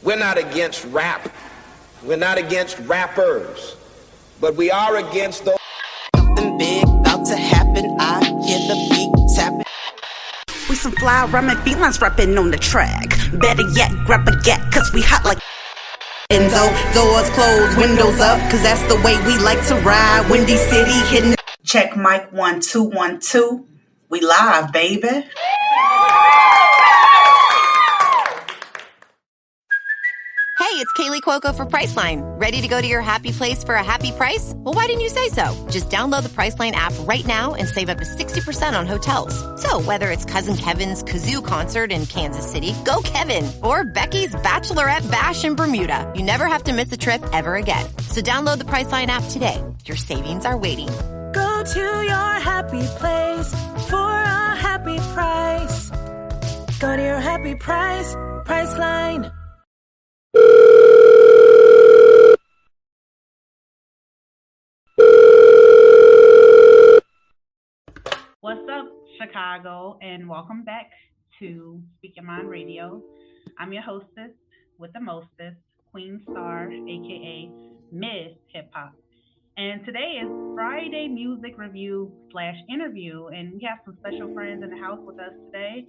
We're not against rap. We're not against rappers. But we are against those. Something big about to happen. I hear the beat tapping. We some fly rhyming felines rapping on the track. Better yet, grab a gat, cause we hot like Enzo. Doors closed, windows up, cause that's the way we like to ride. Windy City hitting. Check mic 1 2 1 2. We live, baby. Hey, it's Kaylee Cuoco for Priceline. Ready to go to your happy place for a happy price? Well, why didn't you say so? Just download the Priceline app right now and save up to 60% on hotels. So whether it's Cousin Kevin's Kazoo Concert in Kansas City, go Kevin, or Becky's Bachelorette Bash in Bermuda, you never have to miss a trip ever again. So download the Priceline app today. Your savings are waiting. Go to your happy place for a happy price. Go to your happy price, Priceline. What's up, Chicago, and welcome back to Speak Your Mind Radio. I'm your hostess with the mostest, Queen Star, aka Mzhiphop. And today is Friday music review / interview, and we have some special friends in the house with us today.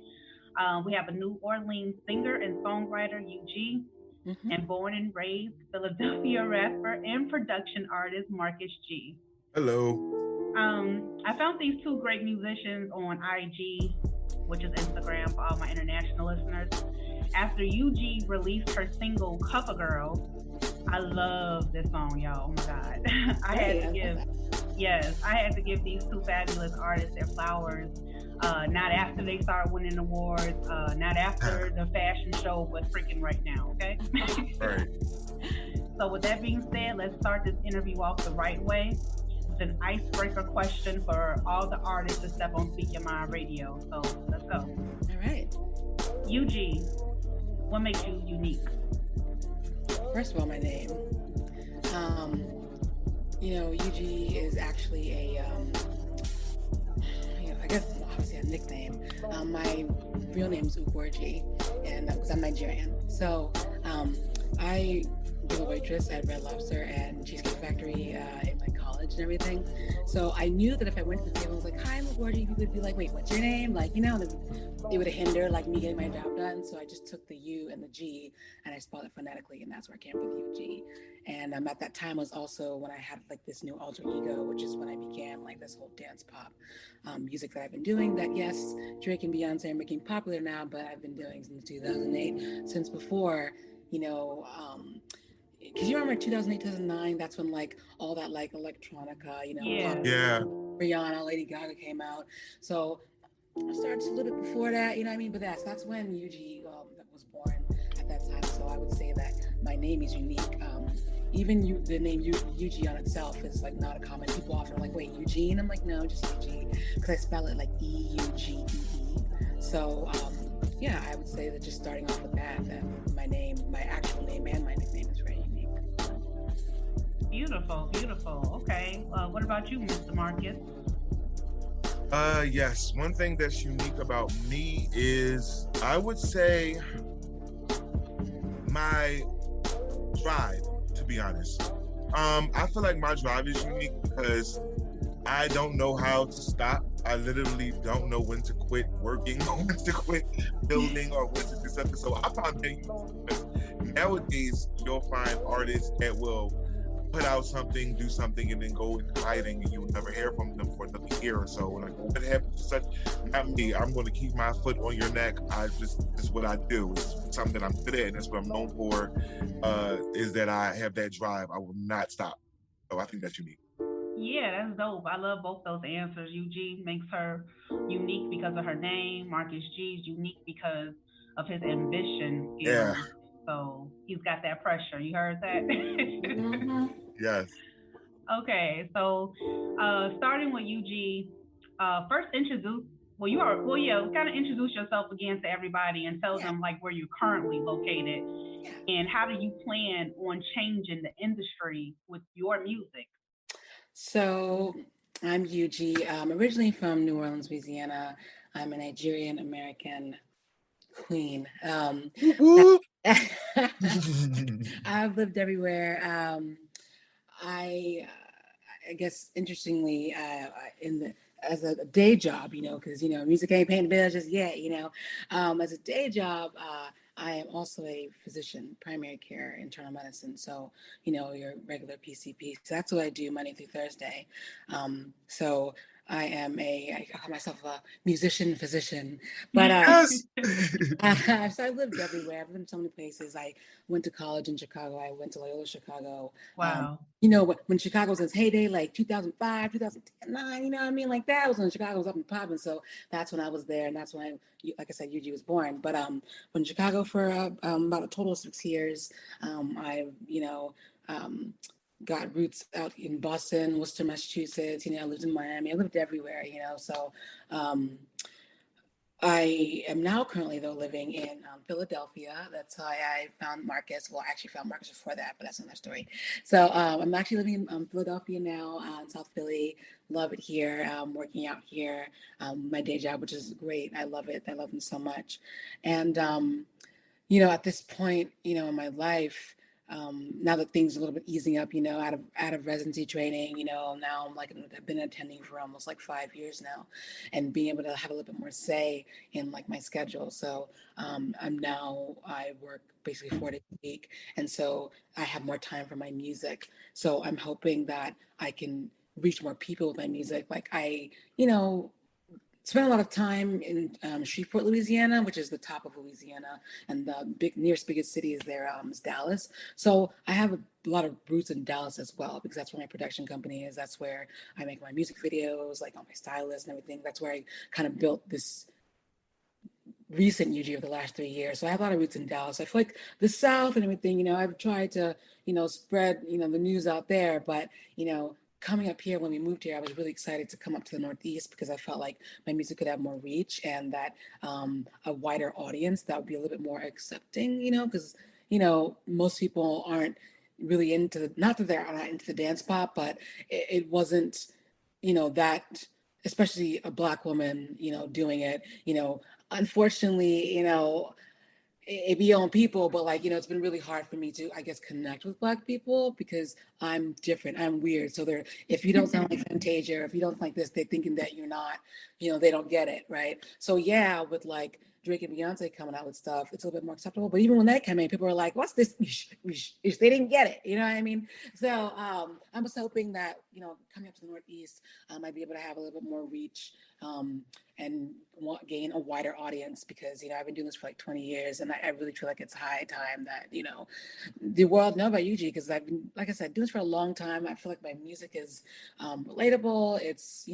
We have a New Orleans singer and songwriter, Eugee, and born and raised Philadelphia rapper and production artist, Marcus G. Hello. I found these two great musicians on IG, which is Instagram for all my international listeners. After Eugee released her single Cover Girl, I love this song, y'all. Oh my God. I had to give these two fabulous artists their flowers. Not after they start winning awards, not after the fashion show, but freaking right now, okay? All right. So with that being said, let's start this interview off the right way. An icebreaker question for all the artists to step on Speak Your Mind Radio. So let's go. All right. Eugee, what makes you unique? First of all, my name. Eugee is actually I guess obviously a nickname. My real name is Eugee, and because I'm Nigerian. So I was a waitress at Red Lobster and Cheesecake Factory in like college and everything. So I knew that if I went to the table and was like, "Hi, I'm Eugee," people would be like, "Wait, what's your name?" Like, it would hinder like me getting my job done. So I just took the U and the G and I spelled it phonetically, and that's where I came up with Eugee. And at that time was also when I had like this new alter ego, which is when I began like this whole dance pop music that I've been doing. That yes, Drake and Beyonce are making popular now, but I've been doing since 2008. Since before, because you remember 2008, 2009, that's when like all that like electronica, pop, Rihanna, Lady Gaga came out. So I started a little bit before that, but that's when Eugee was born at that time. So I would say that my name is unique. Even the name Eugee on itself is like not a common. People often are like, "Wait, Eugene?" I'm like, "No, just Eugee," because I spell it like Eugee. So I would say that just starting off with that my name, my actual name, and my nickname is very unique. Beautiful. Okay. What about you, Mr. Marcus? Yes. One thing that's unique about me is, I would say, my drive, to be honest. I feel like my drive is unique because I don't know how to stop. I literally don't know when to quit working, or when to quit building, or when to do something. So I found that because nowadays you'll find artists that will put out something, do something, and then go in hiding, and you will never hear from them for another year or so. And like, what happens to such? Not me. I'm going to keep my foot on your neck. This is what I do. It's something that I'm good at, and that's what I'm known for. Is that I have that drive. I will not stop. So I think that's unique. Yeah, that's dope. I love both those answers. Eugee makes her unique because of her name. Marcus G is unique because of his ambition. Yeah. So he's got that pressure. You heard that? Yes. Okay, so starting with Eugee, first kind of introduce yourself again to everybody and tell them like where you're currently located and how do you plan on changing the industry with your music? So I'm Eugee. I'm originally from New Orleans, Louisiana. I'm a Nigerian American queen. I've lived everywhere. I guess interestingly, in the as a day job, because music ain't paying the bills just yet, as a day job, I am also a physician, primary care, internal medicine. So, your regular PCP. So that's what I do Monday through Thursday. So I call myself a musician physician, but Yes. so I lived everywhere. I've been to so many places. I went to college in Chicago. I went to Loyola Chicago. Wow. When Chicago was in its heyday, like 2005, 2009, you know what I mean? Like that was when Chicago was up and popping. So that's when I was there. And that's when like I said, Eugee was born. But when Chicago for about a total of 6 years, I, got roots out in Boston, Worcester, Massachusetts. I lived in Miami. I lived everywhere, So I am now currently, though, living in Philadelphia. That's how I found Marcus. Well, I actually found Marcus before that, but that's another story. So I'm actually living in Philadelphia now, in South Philly. Love it here. Working out here. My day job, which is great. I love it. I love him so much. And, at this point, in my life, now that things are a little bit easing up, out of residency training, now I'm like, I've been attending for almost like 5 years now, and being able to have a little bit more say in like my schedule. So I work basically 4 days a week, and so I have more time for my music. So I'm hoping that I can reach more people with my music. Like I, spent a lot of time in Shreveport, Louisiana, which is the top of Louisiana, and the nearest biggest city is there is Dallas. So I have a lot of roots in Dallas as well, because that's where my production company is. That's where I make my music videos, like all my stylists and everything. That's where I kind of built this recent Eugee of the last 3 years. So I have a lot of roots in Dallas. I feel like the South and everything, I've tried to, spread, the news out there, but, coming up here, when we moved here, I was really excited to come up to the Northeast because I felt like my music could have more reach, and that a wider audience that would be a little bit more accepting, because, most people aren't really into, not that they're not into the dance pop, but it wasn't, that, especially a Black woman, doing it, unfortunately, it be on people, but like, it's been really hard for me to, I guess, connect with Black people because I'm different. I'm weird. So if you don't sound like Fantasia, or if you don't like this, they're thinking that you're not, they don't get it. Right. So yeah, with like Drake and Beyonce coming out with stuff, it's a little bit more acceptable. But even when that came in, people were like, what's this? They didn't get it. You know what I mean? So I'm just hoping that, coming up to the Northeast, I might be able to have a little bit more reach, and gain a wider audience, because I've been doing this for like 20 years, and I really feel like it's high time that the world know about Eugee, because I've been, like I said, doing this for a long time. I feel like my music is relatable. It's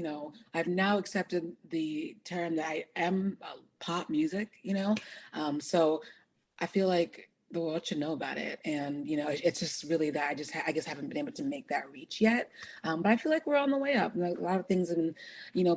I've now accepted the term that I am pop music. So I feel like the world should know about it, and it's just really that I guess haven't been able to make that reach yet, but I feel like we're on the way up. Like, a lot of things in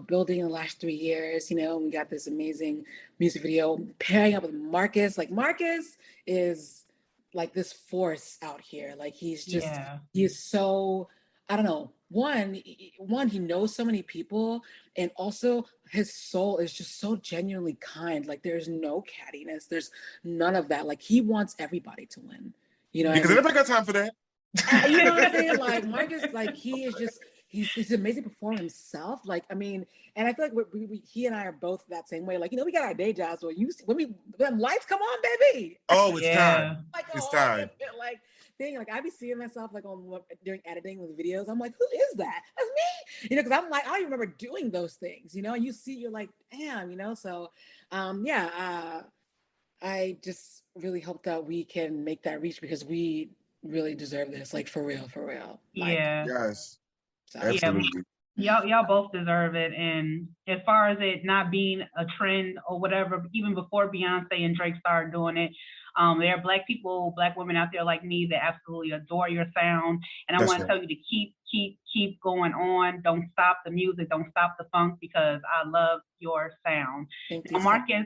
building in the last 3 years. We got this amazing music video pairing up with Marcus. Like, Marcus is like this force out here. Like, he's just he is so, I don't know, one, he knows so many people, and also his soul is just so genuinely kind. Like, there's no cattiness, there's none of that. Like, he wants everybody to win. Because anybody got time for that? You know what I'm saying? Like, Marcus, like, he is just, he's an amazing performer himself. Like, I mean, and I feel like he and I are both that same way. Like, we got our day jobs, so when lights come on, baby. Oh, it's time. Like, it's time. Like, thing, like, I be seeing myself like during editing with videos. I'm like, who is that? That's me. Because I'm like, I don't even remember doing those things. You see, you're like, damn. So, I just really hope that we can make that reach, because we really deserve this. Like, for real. Like, Yes. So. Absolutely. Y'all both deserve it. And as far as it not being a trend or whatever, even before Beyonce and Drake started doing it, there are Black women out there like me that absolutely adore your sound. And I want to tell you to keep going on. Don't stop the music. Don't stop the funk, because I love your sound. Thank you. Marcus,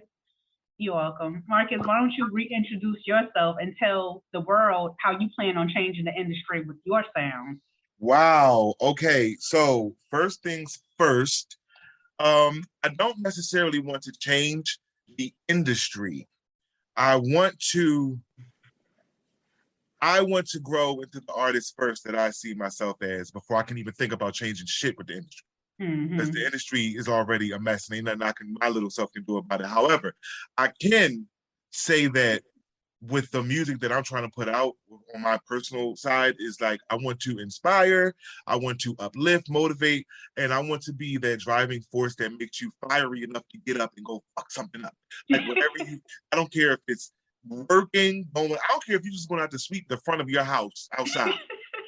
you're welcome. Marcus, why don't you reintroduce yourself and tell the world how you plan on changing the industry with your sound? Wow. Okay. So first things first, I don't necessarily want to change the industry. I want to I want to grow into the artist first that I see myself as before I can even think about changing shit with the industry. Because the industry is already a mess and ain't nothing I can, my little self can do about it. However, I can say that with the music that I'm trying to put out on my personal side is like, I want to inspire, I want to uplift, motivate, and I want to be that driving force that makes you fiery enough to get up and go fuck something up. Like whatever you, I don't care if it's working, going, I don't care if you're just going out to sweep the front of your house outside.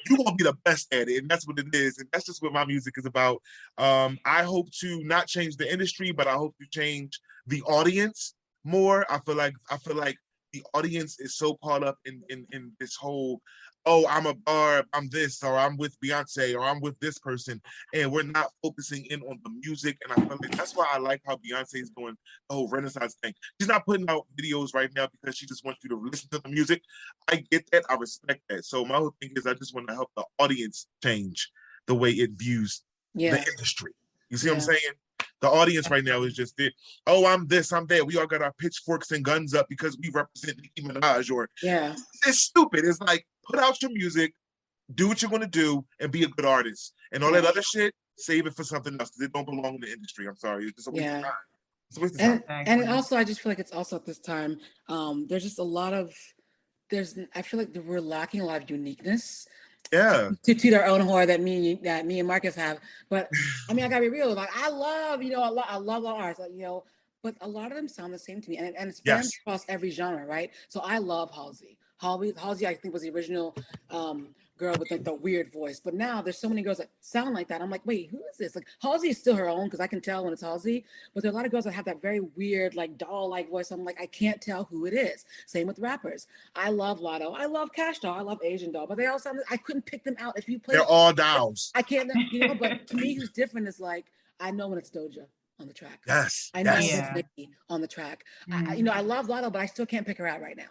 You won't be the best at it, and that's what it is, and that's just what my music is about. I hope to not change the industry, but I hope to change the audience more. I feel like the audience is so caught up in this whole, oh, I'm a barb, I'm this, or I'm with Beyonce, or I'm with this person, and we're not focusing in on the music. And I feel like that's why I like how Beyonce is doing the whole Renaissance thing. She's not putting out videos right now because she just wants you to listen to the music. I get that, I respect that. So my whole thing is I just want to help the audience change the way it views the industry. You see what I'm saying? The audience right now is just it. Oh, I'm this, I'm that. We all got our pitchforks and guns up because we represent Nicki Minaj. Or it's stupid. It's like, put out your music, do what you're going to do, and be a good artist. And all that other shit, save it for something else because it don't belong in the industry. I'm sorry. It's just a waste of time. It's a waste of time. And also, I just feel like it's also at this time, there's just a lot of, I feel like we're lacking a lot of uniqueness. To their own horror that me and Marcus have. But I mean, I gotta be real. Like, I love all artists, like, but a lot of them sound the same to me, and it's across every genre, right? So I love Halsey. Halsey, I think, was the original girl with like the weird voice, but now there's so many girls that sound like that. I'm like, wait, who is this? Like, Halsey is still her own because I can tell when it's Halsey, but there are a lot of girls that have that very weird, like, doll-like voice. I'm like, I can't tell who it is. Same with rappers. I love Lotto, I love Cash Doll, I love Asian Doll, but they all sound, I couldn't pick them out. If you play, they're all dolls. I can't, but to me, who's different is like, I know when it's Doja on the track. Yes. I know when it's Nicki on the track. I love Lotto, but I still can't pick her out right now.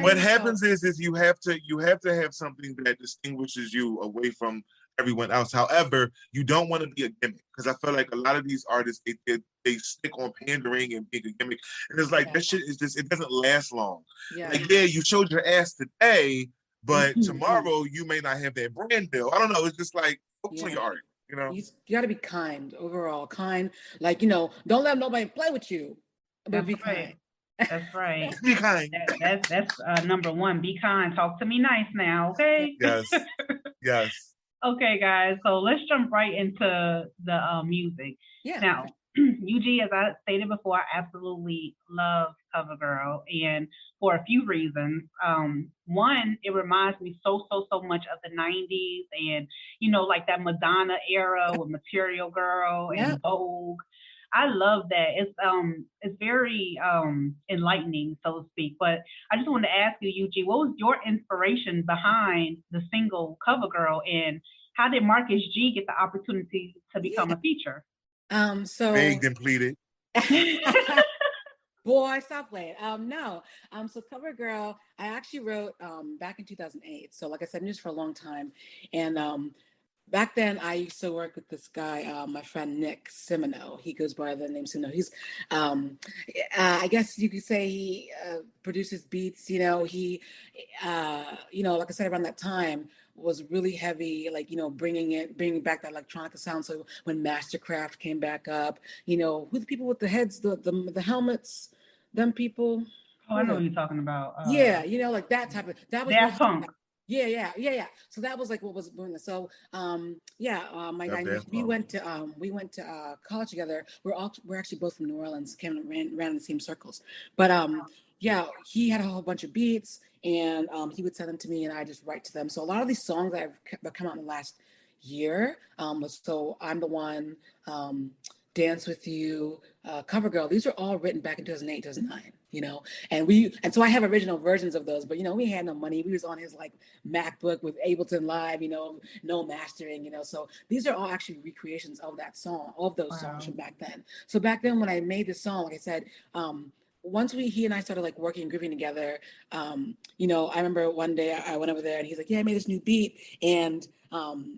What happens is you have to have something that distinguishes you away from everyone else. However, you don't want to be a gimmick, because I feel like a lot of these artists they stick on pandering and being a gimmick, and it's like that shit is just, it doesn't last long. Like, you showed your ass today, but tomorrow you may not have that brand deal. I don't know. It's just like, focus on your art. You got to be kind overall. Kind, like, don't let nobody play with you, but be kind. That's right. Be kind. That's number one. Be kind. Talk to me nice now, okay? Yes. Yes. Okay, guys. So let's jump right into the music. Yeah. Now, Eugee, as I stated before, I absolutely love CoverGirl, and for a few reasons. One, it reminds me so much of the 90s, and like that Madonna era with Material Girl and Vogue. I love that. It's very enlightening, so to speak. But I just wanted to ask you, Eugee, what was your inspiration behind the single CoverGirl, and how did Marcus G get the opportunity to become a feature? So begged and pleaded. Boy, stop playing. So CoverGirl, I actually wrote back in 2008. So like I said, I knew this for a long time, and back then, I used to work with this guy, my friend Nick Simino. He goes by the name Simino. He's, I guess you could say he produces beats. He, like I said, around that time was really heavy, like, bringing back that electronica sound. So when Mastercraft came back up, who the people with the heads, the helmets, them people. Oh, I know what you're talking about. Like that type of, that was Daft Punk. Yeah. So that was like what was doing this. So my guy, we went to college together. We're actually both from New Orleans, ran in the same circles. But he had a whole bunch of beats, and he would send them to me, and I just write to them. So a lot of these songs that have come out in the last year, so I'm the One, Dance With You, CoverGirl, these are all written back in 2008, 2009, and so I have original versions of those, but we had no money. We was on his like MacBook with Ableton Live, no mastering, so these are all actually recreations of that song, of those songs from back then. So back then when I made this song, like I said, once he and I started like working and grooving together, you know, I remember one day I went over there and he's like, yeah, I made this new beat. And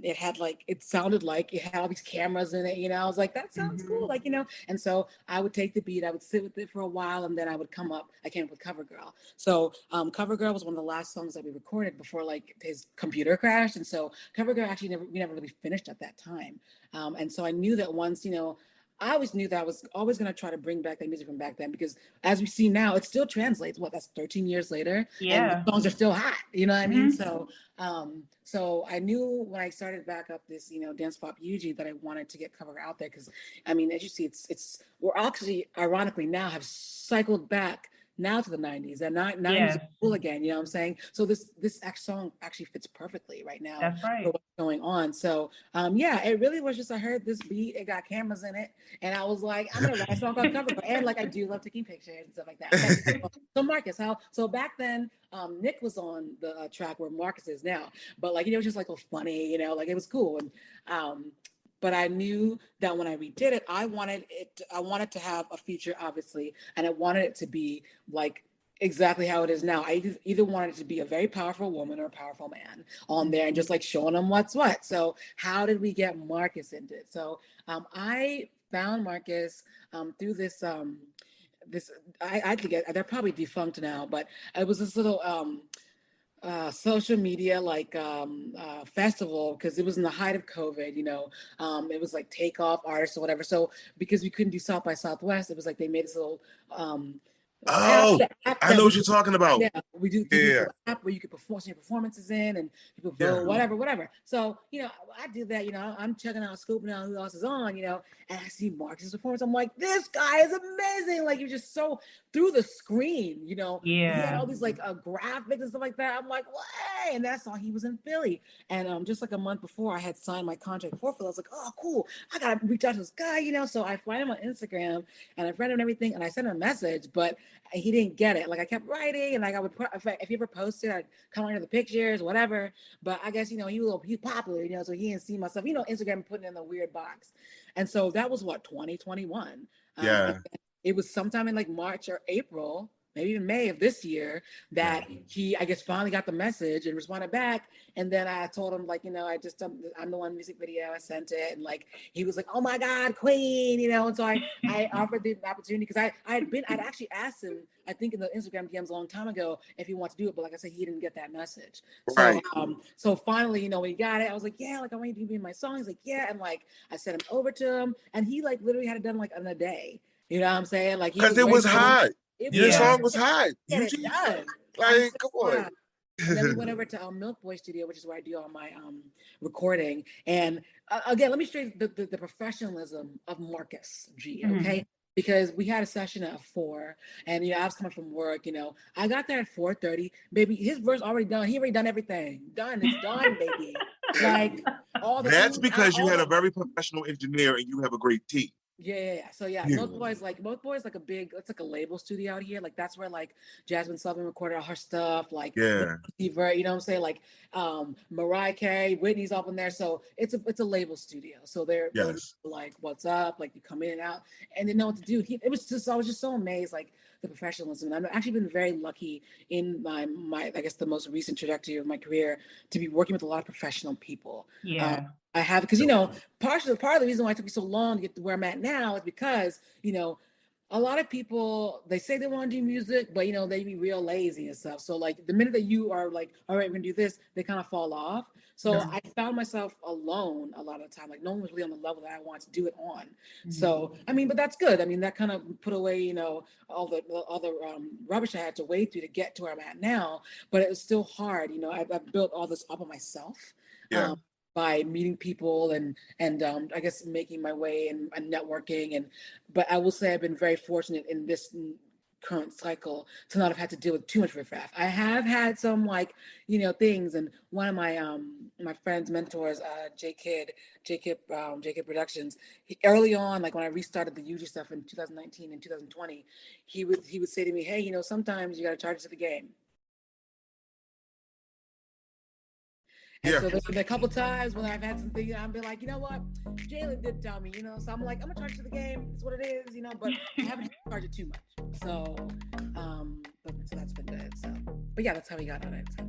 it had like, it sounded like it had all these cameras in it, you know. I was like, that sounds cool, like, you know. And so I would take the beat, I would sit with it for a while, and then I would come up, I came up with Cover Girl. So Cover Girl was one of the last songs that we recorded before like his computer crashed. And so Cover Girl actually we never really finished at that time. And so I knew that once, you know, I always knew that I was always going to try to bring back that music from back then, because as we see now, it still translates. What, that's 13 years later, and the songs are still hot. You know what I mean? So, so I knew when I started back up this, you know, dance pop Eugee, that I wanted to get Cover out there, because I mean, as you see, we're actually ironically now have cycled back now to the 90s, and 90s are cool again, you know what I'm saying? So this song actually fits perfectly right now. That's right. For what's going on. So yeah, it really was just, I heard this beat, it got cameras in it, and I was like, I'm gonna write a song called Cover Girl. And like, I do love taking pictures and stuff like that. So Marcus, so back then Nick was on the track where Marcus is now, but like, you know, it was just like funny, you know, like it was cool. And but I knew that when I redid it, I wanted to have a feature, obviously, and I wanted it to be like exactly how it is now. I either wanted it to be a very powerful woman or a powerful man on there, and just like showing them what's what. So how did we get Marcus into it? So I found Marcus through this I think they're probably defunct now, but it was this little social media like festival, because it was in the height of COVID, you know. It was like Takeoff artists or whatever. So because we couldn't do South by Southwest, it was like they made this little I know what you're talking about. Yeah, we do this app where you could perform your performances in, and people vote, whatever. So, you know, I did that, you know, I'm checking out, scoping out who else is on, you know, and I see Marcus's performance. I'm like, this guy is amazing. Like, you're just so through the screen, you know. He had all these like graphics and stuff like that. I'm like, what? And that's all. He was in Philly. And just like a month before I had signed my contract for Philly, I was like, oh, cool. I got to reach out to this guy, you know. So I find him on Instagram, and I friend him and everything, and I sent him a message, but he didn't get it. Like, I kept writing, and like I would put, if he ever posted, I'd come under the pictures, whatever. But I guess, you know, he's popular, you know, so he didn't see myself. You know, Instagram putting in the weird box. And so that was what, 2021. It was sometime in like March or April, maybe even May of this year, that he, I guess, finally got the message and responded back. And then I told him, like, you know, I'm the one music video, I sent it. And like, he was like, oh my God, Queen, you know. And so I offered the opportunity, because I'd actually asked him, I think in the Instagram DMs a long time ago, if he wants to do it. But like I said, he didn't get that message. So, so finally, you know, when he got it, I was like, yeah, like, I want you to be in my song. He's like, yeah. And like, I sent him over to him, and he like literally had it done like in a day. You know what I'm saying? Like, because it was hot. Your song was hot. Get it done. Like, come on. And then we went over to Milk Boy Studio, which is where I do all my recording. And again, let me show you the professionalism of Marcus G. Okay. Because we had a session at 4, and, you know, I was coming from work, you know. I got there at 4:30. Baby, his verse already done. He already done everything. Done. It's done, baby. Like, all the... That's because you had a very professional engineer and you have a great team. Yeah. So Milk Boy's like a big, it's like a label studio out here. Like, that's where like Jasmine Sullivan recorded all her stuff. Like, you know what I'm saying? Like, Mariah Carey, Whitney's up in there. So it's a label studio. So they're like, what's up? Like, you come in and out, and they know what to do. I was just so amazed, like, the professionalism. And I've actually been very lucky in my I guess the most recent trajectory of my career to be working with a lot of professional people. I have, because, you know, part of the reason why it took me so long to get to where I'm at now is because, you know, a lot of people, they say they want to do music, but, you know, they be real lazy and stuff. So like, the minute that you are like, all right, we're gonna do this, they kind of fall off. So I found myself alone a lot of the time. Like, no one was really on the level that I wanted to do it on. So, I mean, but that's good. I mean, that kind of put away, you know, all the rubbish I had to wade through to get to where I'm at now. But it was still hard. You know, I've built all this up on myself. By meeting people and I guess making my way and networking. But I will say I've been very fortunate in this current cycle to not have had to deal with too much riffraff. I have had some, like, you know, things, and one of my my friends, mentors, J Kid Productions, early on, like when I restarted the Eugee stuff in 2019 and 2020, he would say to me, hey, you know, sometimes you got to charge to the game. And so there's been a couple times when I've had some things, I've been like, you know what, Jalen did tell me, so I'm like, I'm gonna charge it to the game. It's what it is, but I haven't charged it too much. So, so that's been good. So, but yeah, that's how we got on it. So.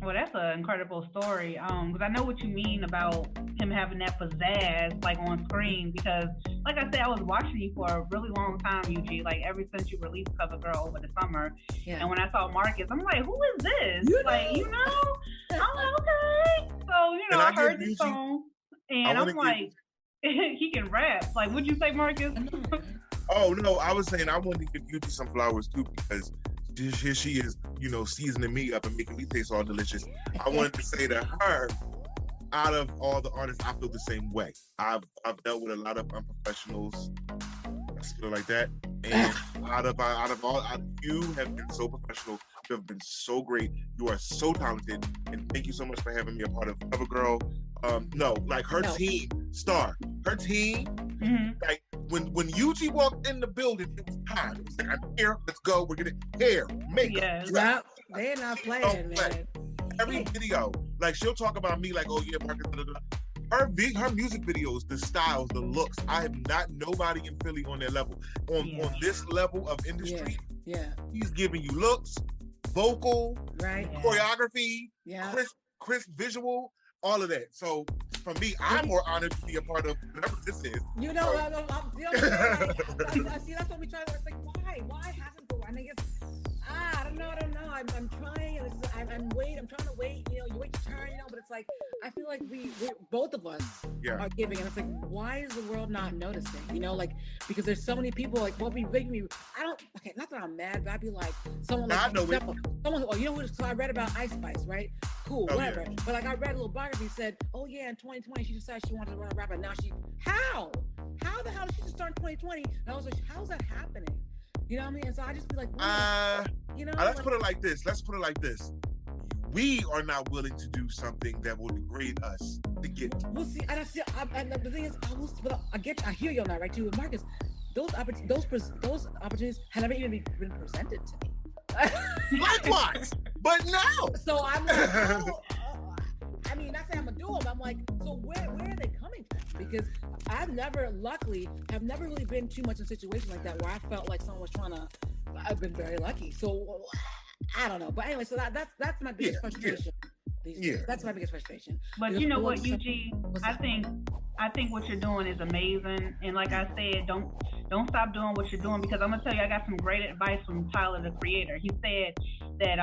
Well, that's an incredible story. Because I know what you mean about him having that pizzazz like on screen. Because, like I said, I was watching you for a really long time, Eugee. Like ever since you released Cover Girl over the summer. Yeah. And when I saw Marcus, I'm like, who is this? I'm like, okay. So I heard the song, and I'm like, he can rap. Like, what'd you say, Marcus? Oh no, I was saying I wanted to give Eugee some flowers too because. Here she is, seasoning me up and making me taste all delicious. I wanted to say to her, out of all the artists, I feel the same way. I've dealt with a lot of unprofessionals, let's put it like that. And out of all, you have been so professional. You have been so great. You are so talented, and thank you so much for having me a part of Cover Girl. Team, Star, her team. Mm-hmm. Like when Eugee walked in the building, it was time. It was like, I'm here. Let's go. We're getting hair, makeup. Yeah, they're not playing, man. Every video, like she'll talk about me, like, oh yeah, Marcus. Her music videos, the styles, the looks. I have not nobody in Philly on their level. On this level of industry, he's giving you looks, vocal, right, choreography, crisp visual, all of that. So for me, I'm more honored to be a part of whatever this is. See, that's what we try to. It's like, why hasn't the? I think it's, I don't know. I'm trying. I'm waiting. I'm trying to wait. You wait your turn. But it's like I feel like we both of us are giving, and it's like, why is the world not noticing? Because there's so many people. Like, what be making me? I don't. Okay, not that I'm mad, but I'd be like someone. Like, someone who, so I read about Ice Spice, right? Cool, whatever. Yeah. But like I read a little biography said, oh yeah, in 2020 she decided she wanted to run a rap, and now how the hell did she just start in 2020? And I was like, how's that happening? You know what I mean? And so I just be like, let's put it like this. We are not willing to do something that will degrade us to get. We'll see. And the thing is, I hear you on that, right? Too, with Marcus, those opportunities have never even been presented to me. Likewise, but no. So I'm like, not saying I'm gonna do them. I'm like, so where are they coming from? Because luckily, have never really been too much in a situation like that where I felt like someone was trying to. I've been very lucky. So I don't know, but anyway, so that's my biggest frustration. That's my biggest frustration. But because you know what, Eugee? I think what you're doing is amazing, and like I said, don't stop doing what you're doing, because I'm gonna tell you, I got some great advice from Tyler, the Creator. He said that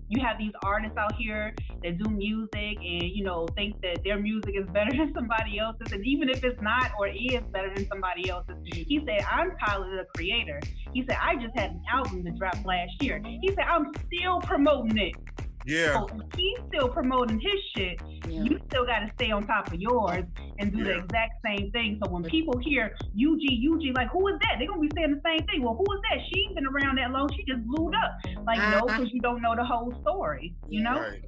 you have these artists out here that do music and think that their music is better than somebody else's, and even if it's not or is better than somebody else's, he said, I'm Tyler, the Creator. He said, I just had an album that dropped last year. He said, I'm still promoting it. Yeah. So he's still promoting his shit. Yeah. You still got to stay on top of yours and do the exact same thing. So when people hear Eugee, like, who is that? They're going to be saying the same thing. Well, who is that? She ain't been around that long. She just blew up. Like, no, because you don't know the whole story, you know? Right.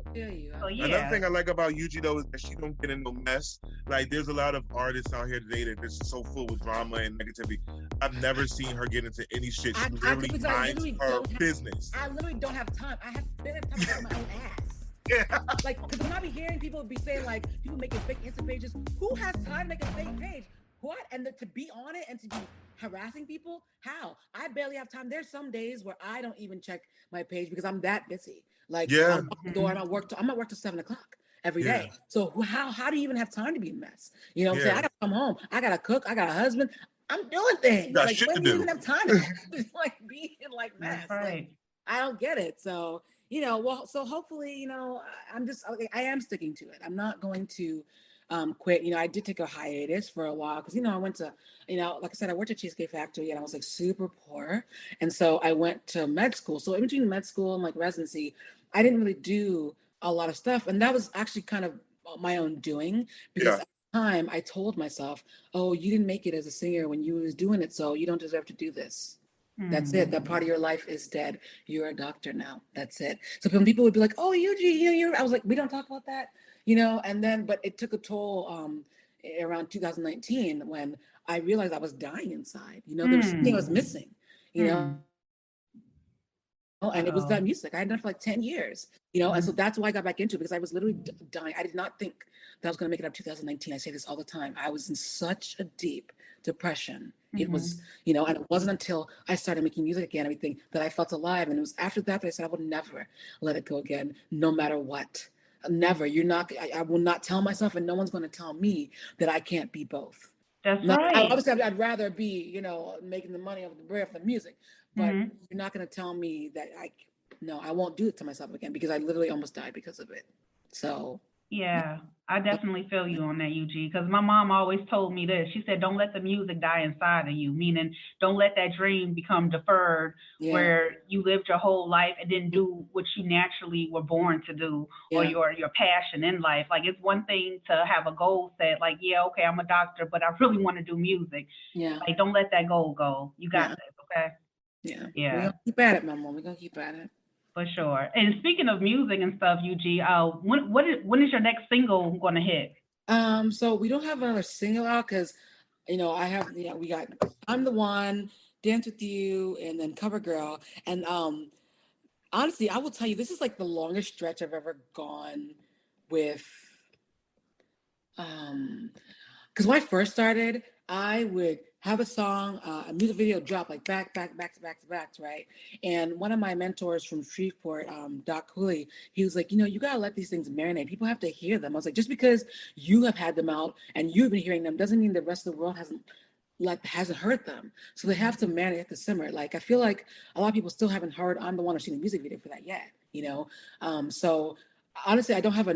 So, Another thing I like about Eugee, though, is that she don't get in no mess. Like, there's a lot of artists out here today that are so full with drama and negativity. I've never seen her get into any shit. She literally minds her business. I literally don't have time. I have been time to get my own ass. Yeah. Like, because when I be hearing people be saying, like, people making fake Insta pages, who has time to make a fake page? What? And to be on it and to be harassing people? How? I barely have time. There's some days where I don't even check my page because I'm that busy. Like, I'm at work till 7 o'clock every day. So how do you even have time to be a mess? You know what I'm saying? I gotta come home. I gotta cook. I got a husband. I'm doing things. Like, when do you even have time to like be in like mess? Right. Like, I don't get it. So, so hopefully, I am sticking to it. I'm not going to quit. I did take a hiatus for a while because, I went to, like I said, I worked at Cheesecake Factory and I was like super poor. And so I went to med school. So in between med school and like residency, I didn't really do a lot of stuff. And that was actually kind of my own doing because at the time I told myself, oh, you didn't make it as a singer when you was doing it. So you don't deserve to do this. That's it. That part of your life is dead. You're a doctor now. That's it. So when people would be like, oh, Eugee, I was like, we don't talk about that, and then, but it took a toll around 2019 when I realized I was dying inside, there was something I was missing, And it was that music. I had done it for like 10 years, and so that's why I got back into it, because I was literally dying. I did not think that I was going to make it up 2019. I say this all the time. I was in such a deep depression. It was, and it wasn't until I started making music again, everything, that I felt alive. And it was after that I said, I would never let it go again, no matter what. Never. I will not tell myself, and no one's going to tell me that I can't be both. That's right. Obviously, I'd rather be, making the money off the bread from the music, but you're not going to tell me that I won't do it to myself again, because I literally almost died because of it. So. Yeah, I definitely feel you on that, Eugee, because my mom always told me this. She said, don't let the music die inside of you, meaning don't let that dream become deferred, where you lived your whole life and didn't do what you naturally were born to do, or your passion in life. Like, it's one thing to have a goal set, like, okay, I'm a doctor, but I really want to do music. Yeah. Like, don't let that goal go. You got this, okay? Yeah. Yeah. We're going to keep at it, my mom. We're going to keep at it. For sure. And speaking of music and stuff, Eugee, when is your next single going to hit? So we don't have another single out, because, we got I'm the One, Dance With You, and then Cover Girl. And honestly, I will tell you, this is like the longest stretch I've ever gone with. Because when I first started, I would have a song, a music video drop like back to back, right? And one of my mentors from Shreveport, Doc Cooley, he was like, you gotta let these things marinate. People have to hear them. I was like, just because you have had them out and you've been hearing them doesn't mean the rest of the world hasn't heard them. So they have to marinate, have to simmer. Like, I feel like a lot of people still haven't heard I'm the One or seen a music video for that yet, So honestly, I don't have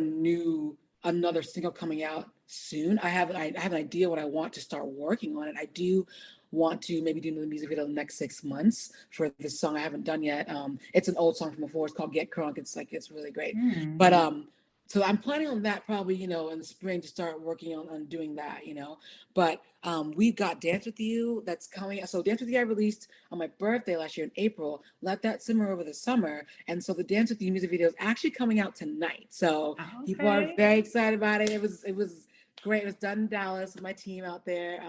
another single coming out soon. I have an idea what I want to start working on it. I do want to maybe do another music video in the next 6 months for this song I haven't done yet. It's an old song from before. It's called Get Crunk. It's really great. But so I'm planning on that probably, in the spring, to start working on doing that, But we've got Dance With You that's coming. So Dance With You I released on my birthday last year in April. Let that simmer over the summer. And so the Dance With You music video is actually coming out tonight. So people are very excited about it. It was great. It was done in Dallas with my team out there.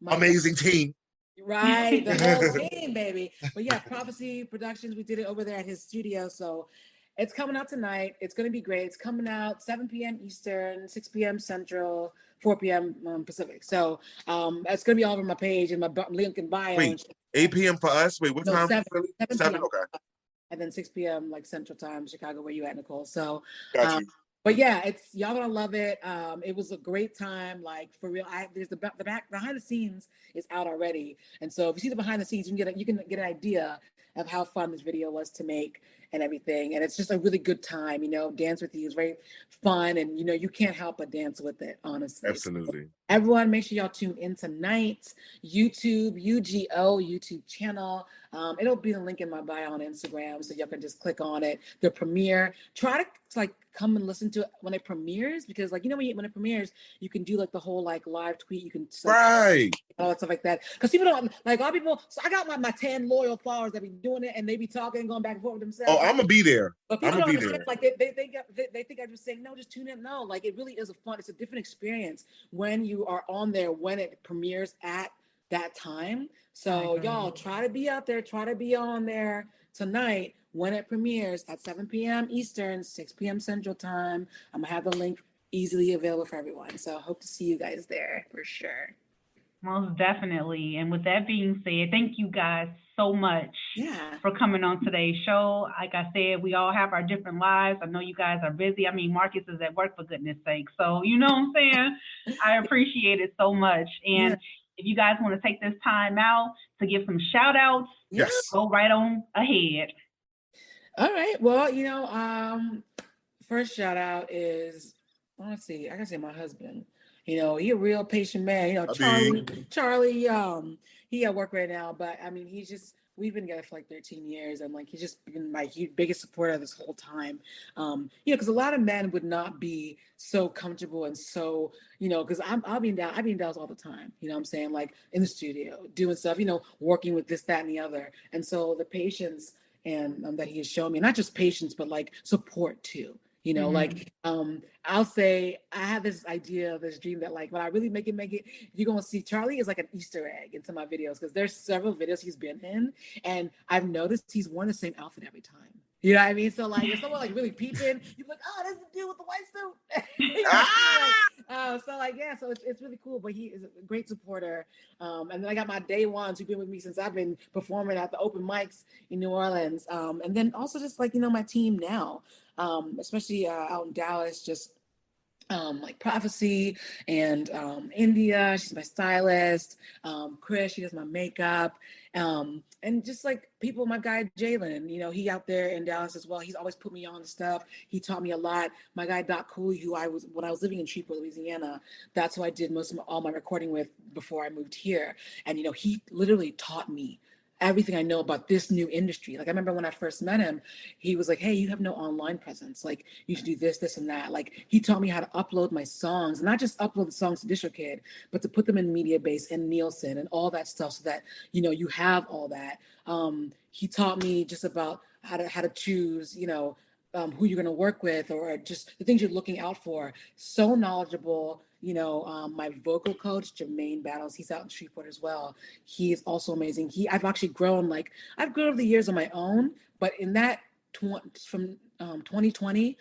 Amazing team. Right, the whole team, baby. But yeah, Prophecy Productions, we did it over there at his studio. So it's coming out tonight. It's going to be great. It's coming out 7 p.m. Eastern, 6 p.m. Central, 4 p.m. Pacific. So it's going to be all over my page and my link in bio. Wait, 8 p.m. for us? Wait, what time? 7 okay. And then 6 p.m. like Central Time, Chicago, where you at, Nicole. So, got you. But yeah, y'all gonna love it. It was a great time, like, for real. There's the back behind the scenes is out already, and so if you see the behind the scenes, you can get an idea of how fun this video was to make and everything. And it's just a really good time, Dance With You is very fun, and you can't help but dance with it, honestly. Absolutely. So everyone, make sure y'all tune in tonight. YouTube, UGO YouTube channel. It'll be the link in my bio on Instagram, so y'all can just click on it. The premiere. Try to come and listen to it when it premieres, because when it premieres, you can do the whole live tweet. You can right, all that stuff like that. Because people don't a lot of people. So I got my 10 loyal followers that be doing it, and they be talking and going back and forth with themselves. Oh, I'm gonna be there. But people don't understand. They think I'm just saying no, just tune in. No, it really is it's a different experience when you are on there when it premieres at that time. So y'all try to be out there, try to be on there tonight when it premieres at 7 p.m. Eastern, 6 p.m. Central Time. I'm gonna have the link easily available for everyone. So I hope to see you guys there for sure. Most definitely. And with that being said, thank you guys so much for coming on today's show. Like I said, we all have our different lives. I know you guys are busy. I mean, Marcus is at work, for goodness sake. So, you know what I'm saying? I appreciate it so much. And if you guys want to take this time out to give some shout outs, go right on ahead. All right. Well, first shout out is, let's see, I gotta say my husband. He a real patient man. Charlie, he at work right now, but I mean, we've been together for 13 years, and he's just been my biggest supporter this whole time. Because a lot of men would not be so comfortable and so, because I'll be in Dallas all the time. You know what I'm saying? In the studio, doing stuff, working with this, that, and the other. And so the patience and that he has shown me, not just patience, but support too. You know, like I'll say I have this idea, this dream that like when I really make it, you're gonna see Charlie is like an Easter egg into my videos because there's several videos he's been in, and I've noticed he's worn the same outfit every time. You know what I mean? So like if someone like really peeping, you're like, oh, that's the dude with the white suit. You know, so like yeah, so it's really cool. But he is a great supporter. And then I got my day ones who've been with me since I've been performing at the open mics in New Orleans. And then also just like, you know, my team now, especially out in Dallas, just like Prophecy and India, she's my stylist. Chris, she does my makeup. And just like people, my guy Jalen, you know, he out there in Dallas as well. He's always put me on stuff. He taught me a lot. My guy Doc Cooley, who when I was living in Shreveport, Louisiana, that's who I did all my recording with before I moved here. And you know, he literally taught me everything I know about this new industry. Like I remember when I first met him, he was like, hey, you have no online presence. Like you should do this, this, and that. Like he taught me how to upload my songs, not just upload the songs to DistroKid, but to put them in Mediabase and Nielsen and all that stuff so that, you know, you have all that. He taught me just about how to choose, you know, who you're going to work with or just the things you're looking out for. So knowledgeable. You know, my vocal coach, Jermaine Battles, he's out in Shreveport as well. He is also amazing. I've actually grown, I've grown over the years on my own, but in that from 2020,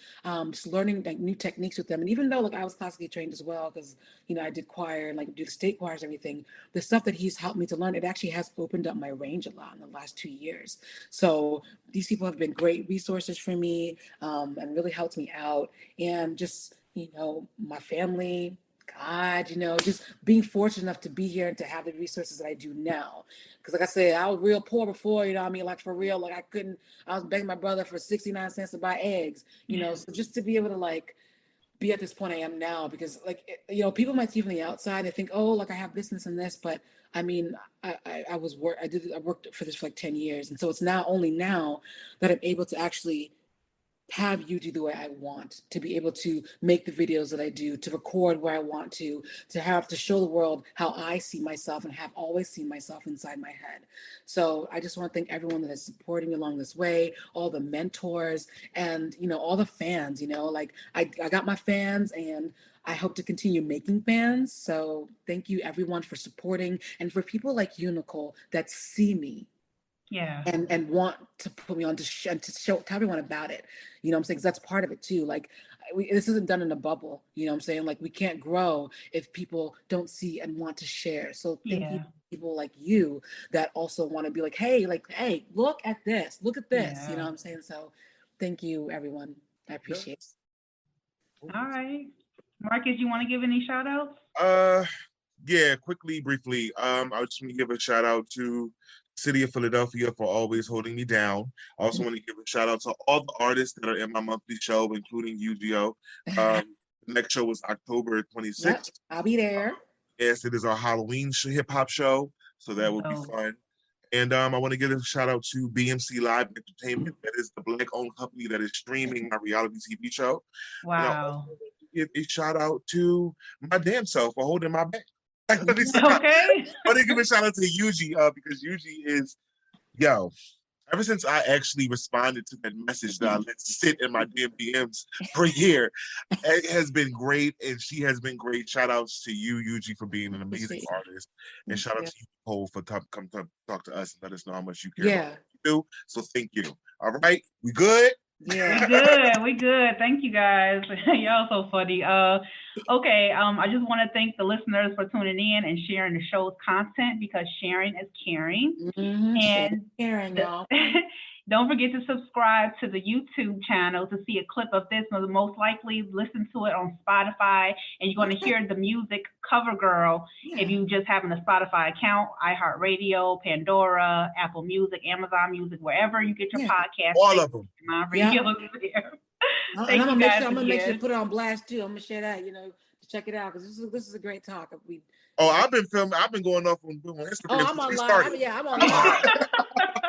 just learning like new techniques with them. And even though like I was classically trained as well, because, you know, I did choir and like do the state choirs, everything, the stuff that he's helped me to learn, it actually has opened up my range a lot in the last 2 years. So these people have been great resources for me and really helped me out. And just, you know, my family, God, you know, just being fortunate enough to be here and to have the resources that I do now. Because like I said, I was real poor before, you know what I mean? Like for real, like I was begging my brother for 69 cents to buy eggs, you know? So just to be able to like be at this point I am now, because like, you know, people might see from the outside and think, oh, like I have this and this, but I mean, I worked for this for like 10 years. And so it's only now that I'm able to actually have Eugee the way I want, to be able to make the videos that I do, to record where I want to have to show the world how I see myself and have always seen myself inside my head. So I just want to thank everyone that is supporting me along this way, all the mentors and, you know, all the fans, you know, like I got my fans and I hope to continue making fans. So thank you everyone for supporting, and for people like you, Nicole, that see me. Yeah. And want to put me on to tell everyone about it. You know what I'm saying? 'Cause that's part of it too. Like this isn't done in a bubble. You know what I'm saying? Like we can't grow if people don't see and want to share. So thank you people like you that also want to be like, hey, look at this. Look at this. Yeah. You know what I'm saying? So thank you, everyone. I appreciate it. All right. Marcus, you want to give any shout outs? Yeah, quickly, briefly. I just want to give a shout out to City of Philadelphia for always holding me down. I also want to give a shout out to all the artists that are in my monthly show, including Eugee. The next show is October 26th. Yep, I'll be there. Yes, it is our Halloween hip hop show, so that will be fun. And I want to give a shout out to BMC Live Entertainment. That is the Black-owned company that is streaming my reality TV show. Wow. And I also want to give a shout out to my damn self for holding my back. Okay. I want to give a shout out to Eugee because Eugee is, ever since I actually responded to that message that I let sit in my damn DMs for a year, it has been great, and she has been great. Shout outs to you, Eugee, for being an amazing artist, and shout out to you, Nicole, for come to talk to us and let us know how much you care about what you do. So thank you. All right, we good? Yeah, we good. Thank you guys. Y'all so funny. Okay. I just want to thank the listeners for tuning in and sharing the show's content, because sharing is caring. And caring, y'all. Don't forget to subscribe to the YouTube channel to see a clip of this. Most likely listen to it on Spotify, and you're going to hear the music Cover Girl if you just have a Spotify account, iHeartRadio, Pandora, Apple Music, Amazon Music, wherever you get your podcast. All of them. My radio there. I'm gonna make sure to put it on blast too. I'm gonna share that, to check it out, because this is a great talk. I've been filming. I've been going off on Instagram. Oh, I'm on live. I'm on live.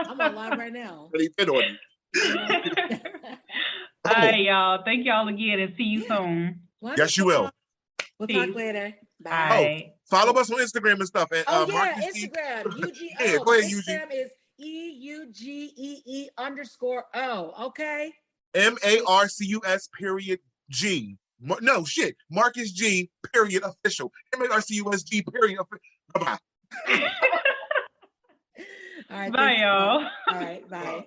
I'm on live right now. Really fit on you. All right, y'all. Thank y'all again, and see you soon. Yes, you will. We'll talk later. Bye. Bye. Follow us on Instagram and stuff. And, Instagram. Eugee. Go ahead, Eugee. Instagram is EUGEE_O. Okay. MARCUS period G. No shit. Marcus G period official. MARCUSG period official. Bye bye. All right. Bye, y'all. All right. Bye.